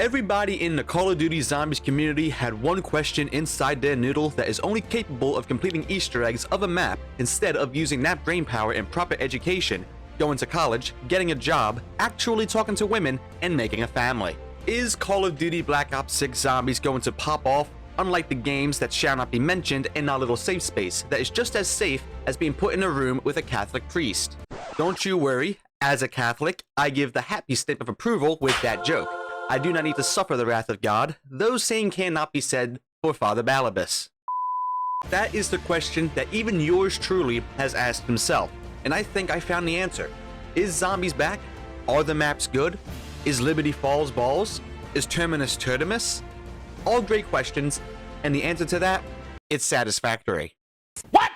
Everybody in the Call of Duty Zombies community had one question inside their noodle that is only capable of completing Easter eggs of a map instead of using that brainpower and proper education, going to college, getting a job, actually talking to women, and making a family. Is Call of Duty Black Ops 6 Zombies going to pop off, unlike the games that shall not be mentioned in our little safe space that is just as safe as being put in a room with a Catholic priest? Don't you worry, as a Catholic, I give the happy stamp of approval with that joke. I do not need to suffer the wrath of God, though same cannot be said for Father Ballabas. That is the question that even yours truly has asked himself, and I think I found the answer. Is Zombies back? Are the maps good? Is Liberty Falls balls? Is Terminus Tertimus? All great questions, and the answer to that, it's satisfactory. What?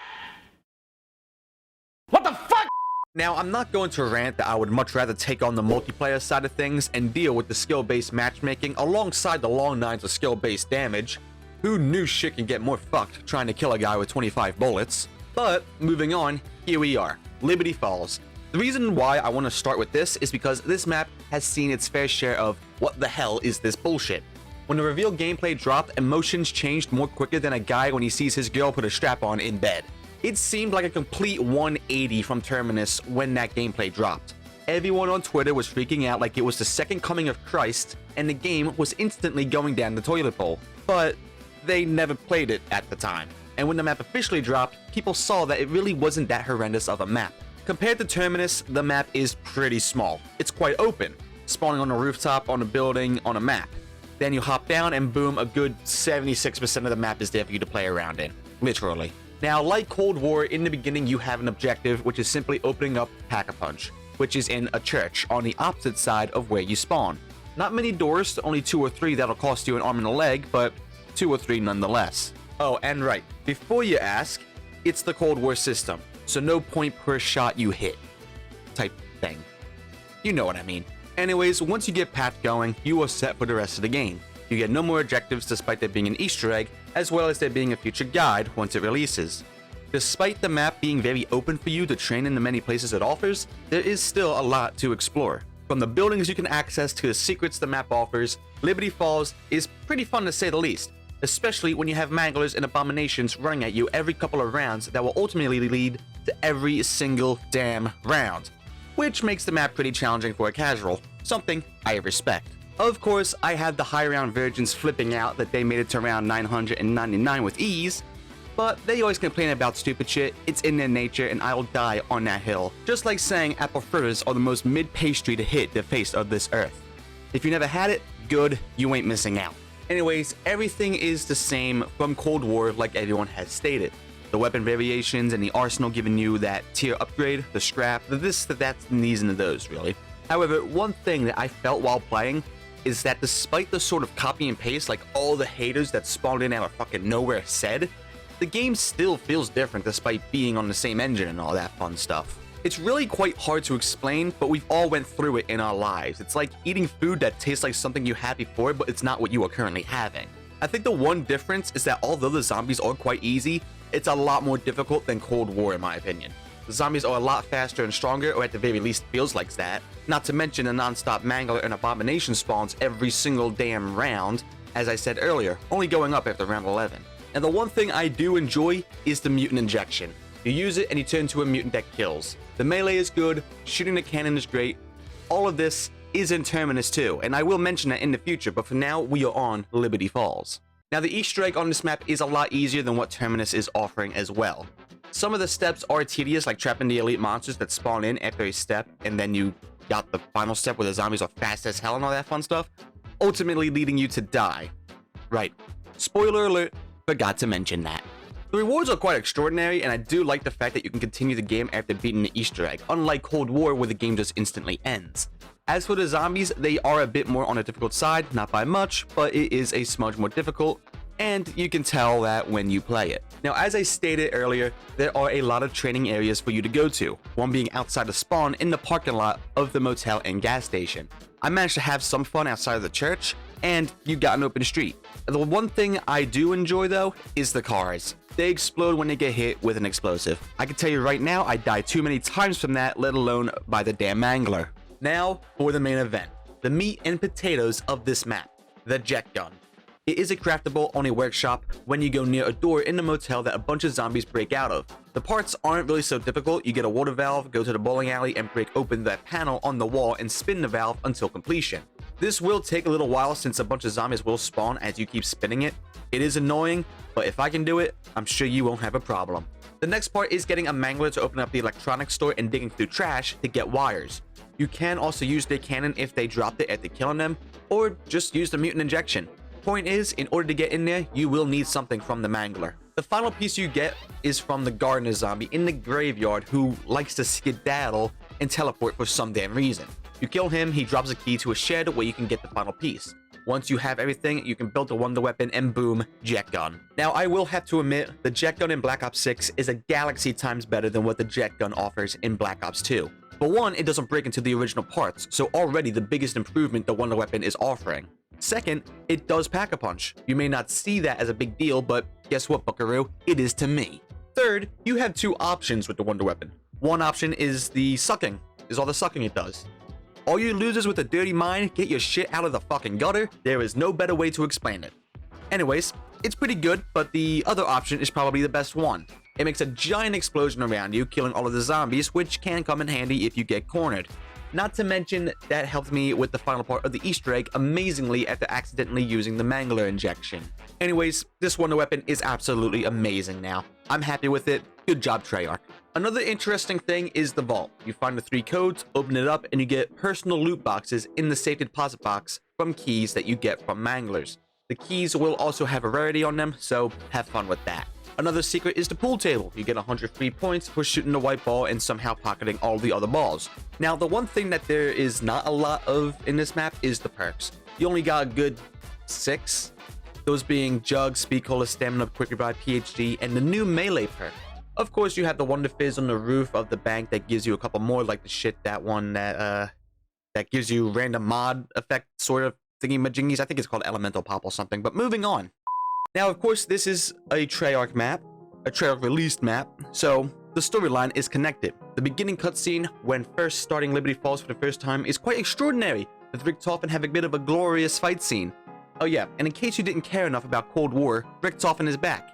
What the fuck? Now, I'm not going to rant that I would much rather take on the multiplayer side of things and deal with the skill-based matchmaking alongside the long nines of skill-based damage. Who knew shit can get more fucked trying to kill a guy with 25 bullets? But, moving on, here we are, Liberty Falls. The reason why I want to start with this is because this map has seen its fair share of what the hell is this bullshit. When the reveal gameplay dropped, emotions changed more quicker than a guy when he sees his girl put a strap on in bed. It seemed like a complete 180 from Terminus when that gameplay dropped. Everyone on Twitter was freaking out like it was the second coming of Christ, and the game was instantly going down the toilet bowl. But they never played it at the time. And when the map officially dropped, people saw that it really wasn't that horrendous of a map. Compared to Terminus, the map is pretty small. It's quite open, spawning on a rooftop, on a building, on a map. Then you hop down and boom, a good 76% of the map is there for you to play around in. Literally. Now, like Cold War, in the beginning you have an objective, which is simply opening up Pack-a-Punch, which is in a church on the opposite side of where you spawn. Not many doors, only 2 or 3 that'll cost you an arm and a leg, but 2 or 3 nonetheless. Oh, and right, before you ask, it's the Cold War system, so no point per shot you hit type thing. You know what I mean. Anyways, once you get path going, you are set for the rest of the game. You get no more objectives despite there being an Easter egg, as well as there being a future guide once it releases. Despite the map being very open for you to train in the many places it offers, there is still a lot to explore. From the buildings you can access to the secrets the map offers, Liberty Falls is pretty fun to say the least, especially when you have manglers and abominations running at you every couple of rounds that will ultimately lead to every single damn round, which makes the map pretty challenging for a casual, something I respect. Of course, I had the high round virgins flipping out that they made it to round 999 with ease, but they always complain about stupid shit. It's in their nature and I'll die on that hill. Just like saying apple fritters are the most mid pastry to hit the face of this earth. If you never had it, good, you ain't missing out. Anyways, everything is the same from Cold War like everyone has stated. The weapon variations and the arsenal giving you that tier upgrade, the scrap, the this, the that, and these and the those, really. However, one thing that I felt while playing is that despite the sort of copy and paste like all the haters that spawned in out of fucking nowhere said, the game still feels different despite being on the same engine and all that fun stuff. It's really quite hard to explain, but we've all went through it in our lives. It's like eating food that tastes like something you had before, but it's not what you are currently having. I think the one difference is that although the zombies are quite easy, it's a lot more difficult than Cold War in my opinion. The zombies are a lot faster and stronger, or at the very least feels like that. Not to mention the non-stop mangler and abomination spawns every single damn round, as I said earlier, only going up after round 11. And the one thing I do enjoy is the mutant injection. You use it and you turn into a mutant that kills. The melee is good, shooting the cannon is great. All of this is in Terminus too, and I will mention that in the future, but for now we are on Liberty Falls. Now the Easter egg on this map is a lot easier than what Terminus is offering as well. Some of the steps are tedious, like trapping the elite monsters that spawn in after a step, and then you got the final step where the zombies are fast as hell and all that fun stuff, ultimately leading you to die. Right. Spoiler alert, forgot to mention that. The rewards are quite extraordinary, and I do like the fact that you can continue the game after beating the Easter egg, unlike Cold War where the game just instantly ends. As for the zombies, they are a bit more on the difficult side, not by much, but it is a smudge more difficult, and you can tell that when you play it. Now, as I stated earlier, there are a lot of training areas for you to go to, one being outside the spawn in the parking lot of the motel and gas station. I managed to have some fun outside of the church, and you got an open street. The one thing I do enjoy though is the cars. They explode when they get hit with an explosive. I can tell you right now, I died too many times from that, let alone by the damn mangler. Now for the main event, the meat and potatoes of this map. the jet gun. It is a craftable on a workshop when you go near a door in the motel that a bunch of zombies break out of. The parts aren't really so difficult. You get a water valve, go to the bowling alley, and break open that panel on the wall and spin the valve until completion. This will take a little while since a bunch of zombies will spawn as you keep spinning it. It is annoying, but if I can do it, I'm sure you won't have a problem. The next part is getting a mangler to open up the electronics store and digging through trash to get wires. You can also use their cannon if they dropped it after killing them, or just use the mutant injection. Point is, in order to get in there, you will need something from the mangler. The final piece you get is from the gardener zombie in the graveyard who likes to skedaddle and teleport for some damn reason. You kill him, he drops a key to a shed where you can get the final piece. Once you have everything, you can build the wonder weapon and boom, jet gun. Now, I will have to admit, the jet gun in Black Ops 6 is a galaxy times better than what the jet gun offers in Black Ops 2. For one, it doesn't break into the original parts, so already the biggest improvement the wonder weapon is offering. Second, it does pack a punch. You may not see that as a big deal, but guess what, buckaroo? It is to me. Third, you have two options with the wonder weapon. One option is the sucking, is all the sucking it does. All you losers with a dirty mind, get your shit out of the fucking gutter. There is no better way to explain it. Anyways, it's pretty good, but the other option is probably the best one. It makes a giant explosion around you, killing all of the zombies, which can come in handy if you get cornered. Not to mention, that helped me with the final part of the Easter egg amazingly after accidentally using the mangler injection. Anyways, this wonder weapon is absolutely amazing now. I'm happy with it. Good job, Treyarch. Another interesting thing is the vault. You find the 3 codes, open it up, and you get personal loot boxes in the safe deposit box from keys that you get from manglers. The keys will also have a rarity on them, so have fun with that. Another secret is the pool table. You get 100 free points for shooting the white ball and somehow pocketing all the other balls. Now, the one thing that there is not a lot of in this map is the perks. You only got a good 6. Those being Jug, Speed Cola, Stamina, Quick Revive, PhD, and the new Melee perk. Of course, you have the Wonder Fizz on the roof of the bank that gives you a couple more, like the shit, that one that gives you random mod effect sort of thingy-majingies. I think it's called Elemental Pop or something, but moving on. Now, of course, this is a Treyarch map, a Treyarch released map, so the storyline is connected. The beginning cutscene, when first starting Liberty Falls for the first time, is quite extraordinary, with Richtofen having a bit of a glorious fight scene. Oh yeah, and in case you didn't care enough about Cold War, Richtofen is back.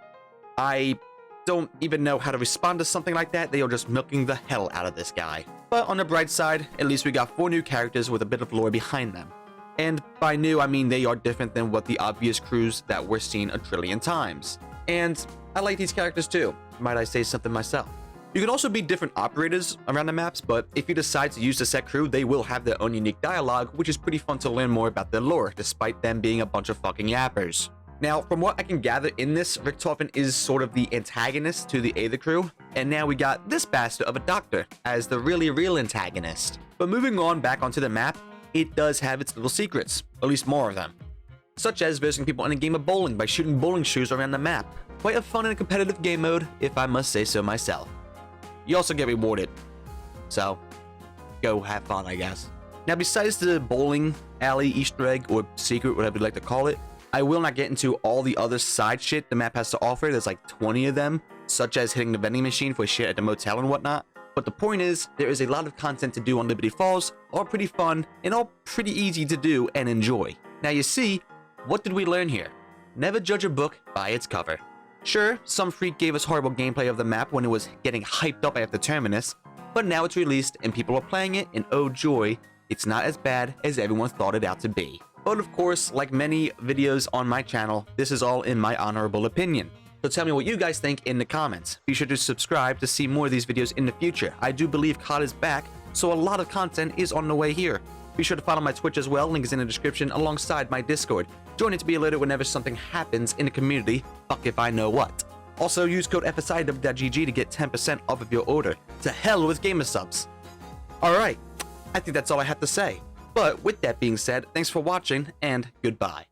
I don't even know how to respond to something like that. They are just milking the hell out of this guy. But on the bright side, at least we got 4 new characters with a bit of lore behind them. And by new, I mean they are different than what the obvious crews that we're seen a trillion times. And I like these characters too, might I say something myself. You can also be different operators around the maps, but if you decide to use the set crew, they will have their own unique dialogue, which is pretty fun to learn more about their lore, despite them being a bunch of fucking yappers. Now, from what I can gather in this, Richtofen is sort of the antagonist to the Aether crew, and now we got this bastard of a doctor as the really real antagonist. But moving on back onto the map, it does have its little secrets, at least more of them. Such as versing people in a game of bowling by shooting bowling shoes around the map. Quite a fun and competitive game mode, if I must say so myself. You also get rewarded, so go have fun, I guess. Now, besides the bowling alley Easter egg, or secret, whatever you'd like to call it, I will not get into all the other side shit the map has to offer. There's like 20 of them, such as hitting the vending machine for shit at the motel and whatnot. But the point is, there is a lot of content to do on Liberty Falls, all pretty fun, and all pretty easy to do and enjoy. Now you see, what did we learn here? Never judge a book by its cover. Sure, some freak gave us horrible gameplay of the map when it was getting hyped up after Terminus, but now it's released and people are playing it, and oh joy, it's not as bad as everyone thought it out to be. But of course, like many videos on my channel, this is all in my honorable opinion. So tell me what you guys think in the comments. Be sure to subscribe to see more of these videos in the future. I do believe COD is back, so a lot of content is on the way here. Be sure to follow my Twitch as well, link is in the description alongside my Discord. Join it to be alerted whenever something happens in the community, fuck if I know what. Also use code FSIW.GG to get 10% off of your order. To hell with gamer subs. Alright, I think that's all I have to say. But with that being said, thanks for watching and goodbye.